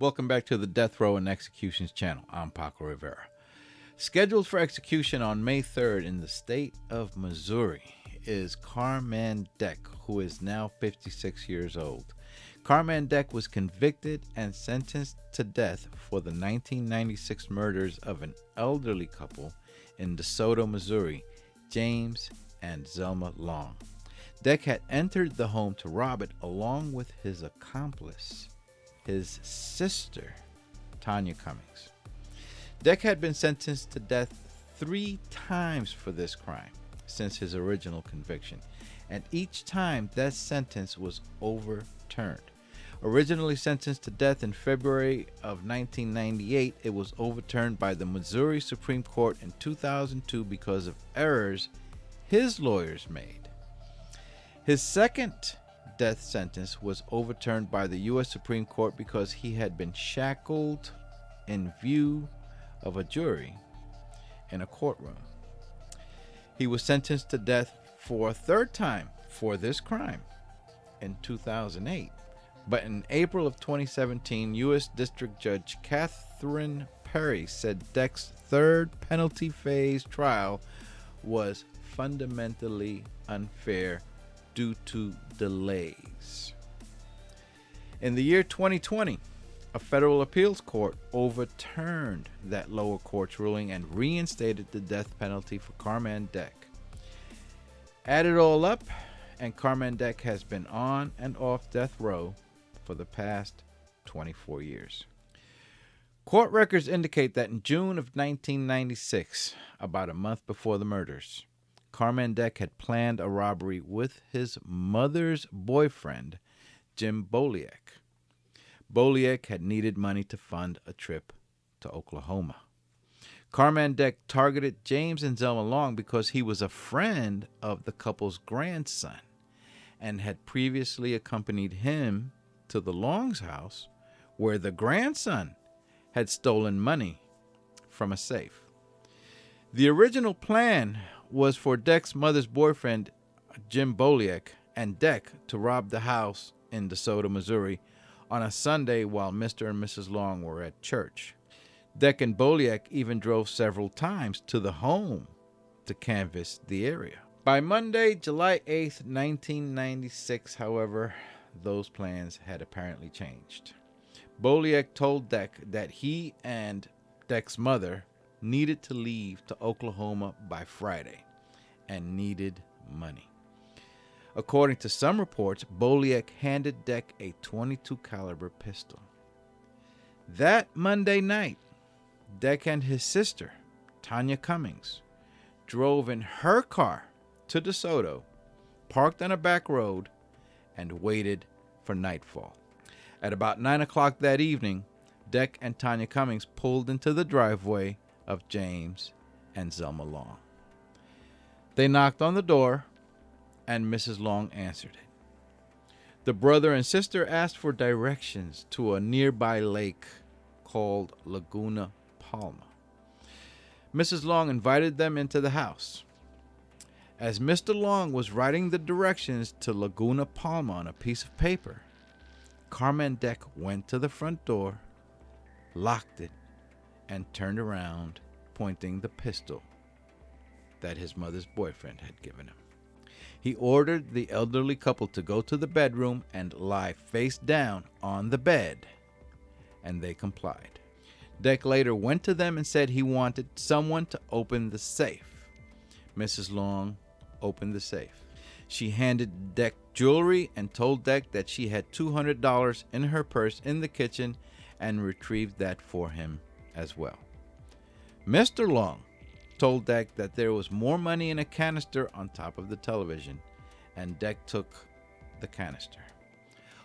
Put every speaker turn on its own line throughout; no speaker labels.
Welcome back to the Death Row and Executions channel. I'm Paco Rivera. Scheduled for execution on May 3rd in the state of Missouri is Carman Deck, who is now 56 years old. Carman Deck was convicted and sentenced to death for the 1996 murders of an elderly couple in Soto, Missouri, James and Zelma Long. Deck had entered the home to rob it along with his accomplice, his sister, Tonia Cummings. Deck had been sentenced to death 3 times for this crime since his original conviction, and each time that sentence was overturned. Originally sentenced to death in February of 1998, it was overturned by the Missouri Supreme Court in 2002 because of errors his lawyers made. His second death sentence was overturned by the U.S. Supreme Court because he had been shackled in view of a jury in a courtroom. He was sentenced to death for a 3rd time for this crime in 2008. But in April of 2017, U.S. District Judge Catherine Perry said Deck's 3rd penalty phase trial was fundamentally unfair due to delays. In the year 2020, a federal appeals court overturned that lower court's ruling and reinstated the death penalty for Carman Deck. Add it all up, and Carman Deck has been on and off death row for the past 24 years. Court records indicate that in June of 1996, about a month before the murders, Carman Deck had planned a robbery with his mother's boyfriend, Jim Boliek. Boliek had needed money to fund a trip to Oklahoma. Carman Deck targeted James and Zelma Long because he was a friend of the couple's grandson and had previously accompanied him to the Long's house where the grandson had stolen money from a safe. The original plan was for Deck's mother's boyfriend, Jim Boliek, and Deck to rob the house in DeSoto, Missouri on a Sunday while Mr. and Mrs. Long were at church. Deck and Boliek even drove several times to the home to canvass the area. By Monday, July 8th, 1996, however, those plans had apparently changed. Boliek told Deck that he and Deck's mother needed to leave to Oklahoma by Friday and needed money. According to some reports, Boliek handed Deck a .22 caliber pistol. That Monday night, Deck and his sister, Tonia Cummings, drove in her car to DeSoto, parked on a back road, and waited for nightfall. At about 9 o'clock that evening, Deck and Tonia Cummings pulled into the driveway of James and Zelma Long. They knocked on the door, and Mrs. Long answered it. The brother and sister asked for directions to a nearby lake called Laguna Palma. Mrs. Long invited them into the house. As Mr. Long was writing the directions to Laguna Palma on a piece of paper, Carman Deck went to the front door, locked it, and turned around, pointing the pistol that his mother's boyfriend had given him. He ordered the elderly couple to go to the bedroom and lie face down on the bed, and they complied. Deck later went to them and said he wanted someone to open the safe. Mrs. Long opened the safe. She handed Deck jewelry and told Deck that she had $200 in her purse in the kitchen and retrieved that for him as well. Mr. Long told Deck that there was more money in a canister on top of the television, and Deck took the canister.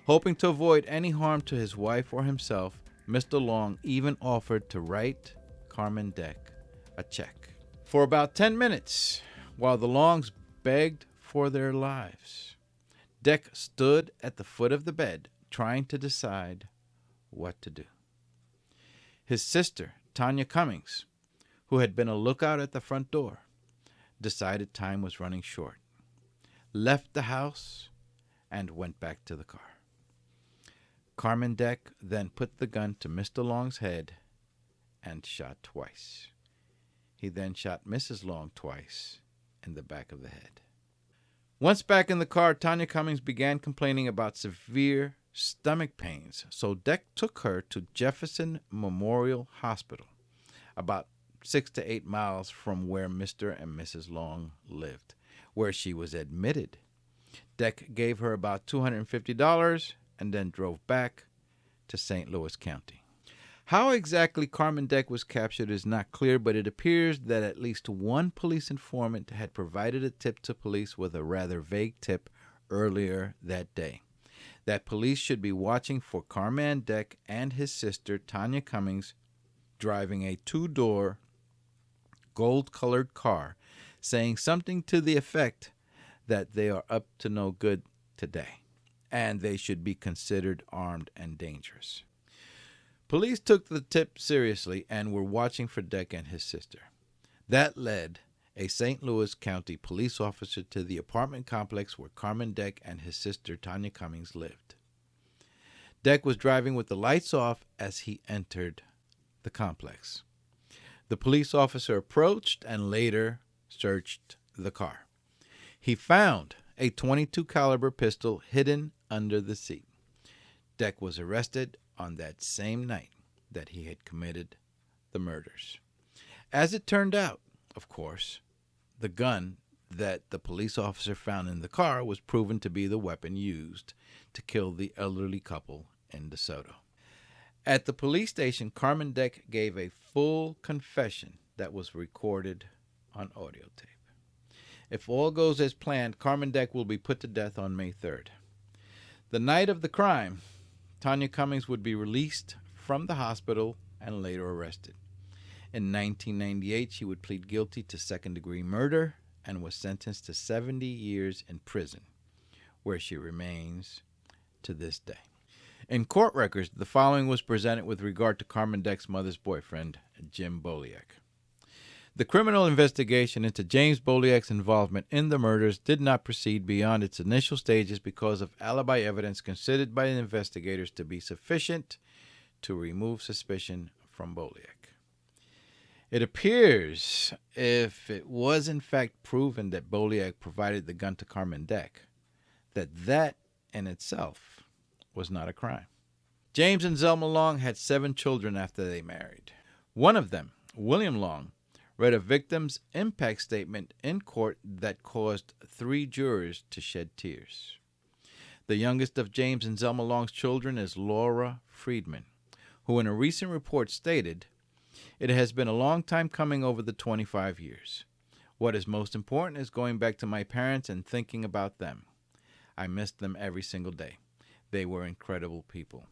Hoping to avoid any harm to his wife or himself, Mr. Long even offered to write Carman Deck a check. For about 10 minutes, while the Longs begged for their lives, Deck stood at the foot of the bed trying to decide what to do. His sister, Tonia Cummings, who had been a lookout at the front door, decided time was running short, left the house, and went back to the car. Carmen Deck then put the gun to Mr. Long's head and shot twice. He then shot Mrs. Long twice in the back of the head. Once back in the car, Tonia Cummings began complaining about severe stomach pains, so Deck took her to Jefferson Memorial Hospital, about 6 to 8 miles from where Mr. and Mrs. Long lived, where she was admitted. Deck gave her about $250 and then drove back to St. Louis County. How exactly Carmen Deck was captured is not clear, but it appears that at least one police informant had provided a tip to police with a rather vague tip earlier that day, that police should be watching for Carman Deck and his sister Tonia Cummings driving a 2-door gold-colored car, saying something to the effect that they are up to no good today, and they should be considered armed and dangerous. Police took the tip seriously and were watching for Deck and his sister. That led a St. Louis County police officer to the apartment complex where Carman Deck and his sister Tonia Cummings lived. Deck was driving with the lights off as he entered the complex. The police officer approached and later searched the car. He found a .22 caliber pistol hidden under the seat. Deck was arrested on that same night that he had committed the murders. As it turned out, of course, the gun that the police officer found in the car was proven to be the weapon used to kill the elderly couple in DeSoto. At the police station, Carmen Deck gave a full confession that was recorded on audio tape. If all goes as planned, Carmen Deck will be put to death on May 3rd. The night of the crime, Tonia Cummings would be released from the hospital and later arrested. In 1998, she would plead guilty to second-degree murder and was sentenced to 70 years in prison, where she remains to this day. In court records, the following was presented with regard to Carmen Deck's mother's boyfriend, Jim Boliak. The criminal investigation into James Boliak's involvement in the murders did not proceed beyond its initial stages because of alibi evidence considered by the investigators to be sufficient to remove suspicion from Boliak. It appears, if it was in fact proven that Boliak provided the gun to Carmen Deck, that in itself was not a crime. James and Zelma Long had 7 children after they married. One of them, William Long, read a victim's impact statement in court that caused 3 jurors to shed tears. The youngest of James and Zelma Long's children is Laura Friedman, who in a recent report stated, "It has been a long time coming over the 25 years. What is most important is going back to my parents and thinking about them. I missed them every single day. They were incredible people.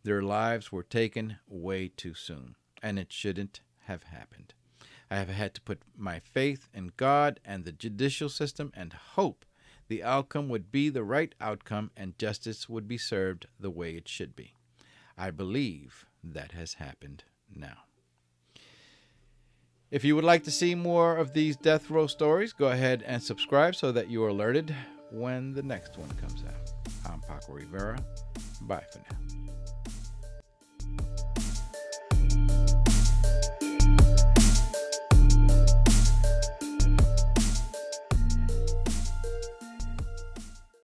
Their lives were taken way too soon, and it shouldn't have happened. I have had to put my faith in God and the judicial system and hope the outcome would be the right outcome and justice would be served the way it should be. I believe that has happened now." If you would like to see more of these death row stories, go ahead and subscribe so that you are alerted when the next one comes out. I'm Paco Rivera. Bye for now.